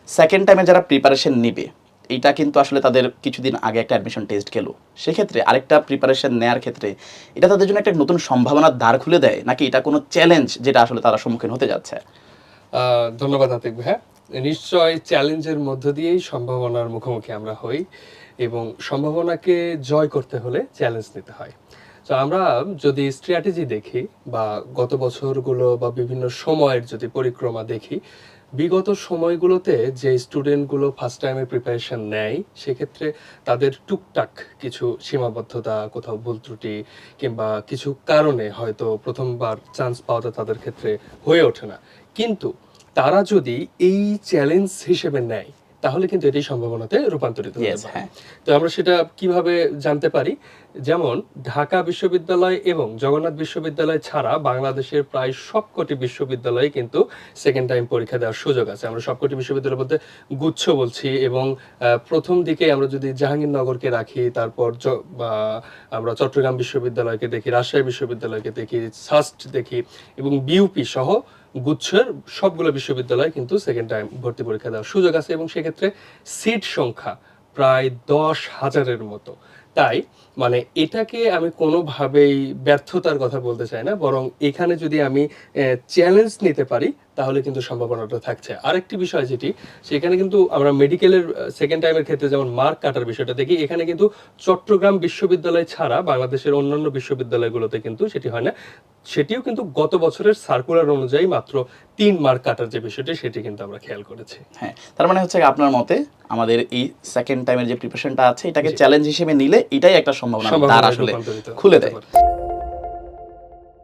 Second টাইমে যারা preparation নিবে এইটা কিন্তু আসলে তাদের কিছুদিন আগে একটা অ্যাডমিশন টেস্ট গেল, সেক্ষেত্রে আরেকটা প্রিপারেশন নেওয়ার ক্ষেত্রে এটা তাদের জন্য একটা নতুন সম্ভাবনার দ্বার খুলে দেয়, নাকি এটা কোনো চ্যালেঞ্জ যেটা আসলে তারা সম্মুখীন হতে যাচ্ছে? ধন্যবাদ আতিক ভাই। নিশ্চয় চ্যালেঞ্জের মধ্য দিয়েই সম্ভাবনার মুখোমুখি আমরা হই, এবং সম্ভাবনাকে জয় করতে হলে চ্যালেঞ্জ নিতে হয়। তো আমরা যদি স্ট্র্যাটেজি দেখি বা গত বছরগুলো বা বিভিন্ন সময়ের যদি পরিক্রমা দেখি, বিগত সময়গুলোতে যে স্টুডেন্টগুলো ফার্স্ট টাইমে প্রিপারেশন নেয়, সেক্ষেত্রে তাদের টুকটাক কিছু সীমাবদ্ধতা, কোথাও ভুল ত্রুটি কিংবা কিছু কারণে হয়তো প্রথমবার চান্স পাওয়াটা তাদের ক্ষেত্রে হয়ে ওঠে না। কিন্তু তারা যদি এই চ্যালেঞ্জ হিসেবে নেয়, তাহলে কিন্তু এটি সম্ভাবনাতে রূপান্তরিত হতে পারে। হ্যাঁ। তো আমরা সেটা কিভাবে জানতে পারি? যেমন ঢাকা বিশ্ববিদ্যালয় এবং জগন্নাথ বিশ্ববিদ্যালয় ছাড়া বাংলাদেশের প্রায় সবকটি বিশ্ববিদ্যালয়ে কিন্তু সেকেন্ড টাইম পরীক্ষা দেওয়ার সুযোগ আছে। আমরা সবকটি বিশ্ববিদ্যালয় বলতে গুচ্ছ বলছি, এবং প্রথম দিকে আমরা যদি জাহাঙ্গীরনগরকে রাখি, তারপর আমরা চট্টগ্রাম বিশ্ববিদ্যালয়কে দেখি, রাজশাহী বিশ্ববিদ্যালয়কে দেখি, সাস্ট দেখি, এবং বিউপি সহ গুচ্ছের সবগুলো বিশ্ববিদ্যালয় কিন্তু সেকেন্ড টাইম ভর্তি পরীক্ষা দেওয়ার সুযোগ আছে, এবং সেক্ষেত্রে সিট সংখ্যা প্রায় 10,000-এর মতো। তাই মানে এটাকে আমি কোনোভাবেই ব্যর্থতার কথা বলতে চাই না, বরং এখানে যদি আমি চ্যালেঞ্জ নিতে পারি, তাহলে কিন্তু সম্ভাবনাটা থাকছে। আরেকটি বিষয় যেটি, সেখানে কিন্তু আমরা মেডিকেলের সেকেন্ড টাইমের ক্ষেত্রে যেমন মার্ক কাটার বিষয়টা দেখি, এখানে কিন্তু চট্টগ্রাম বিশ্ববিদ্যালয় ছাড়া বাংলাদেশের অন্যান্য বিশ্ববিদ্যালয়গুলোতে কিন্তু সেটি হয় না। সেটিও কিন্তু গত বছরের সার্কুলার অনুযায়ী মাত্র 3 মার্ক কাটার যে বিষয়টি, সেটি কিন্তু আমরা খেয়াল করেছি। হ্যাঁ, তার মানে হচ্ছে আপনার মতে আমাদের এই সেকেন্ড টাইমের যে প্রিপারেশনটা আছে এটাকে জি। চ্যালেঞ্জ হিসেবে নিলে এটাই একটা সম্ভাবনা দ্বার আসলে রূপান্তরিত খুলে হতে দেয়। পারে।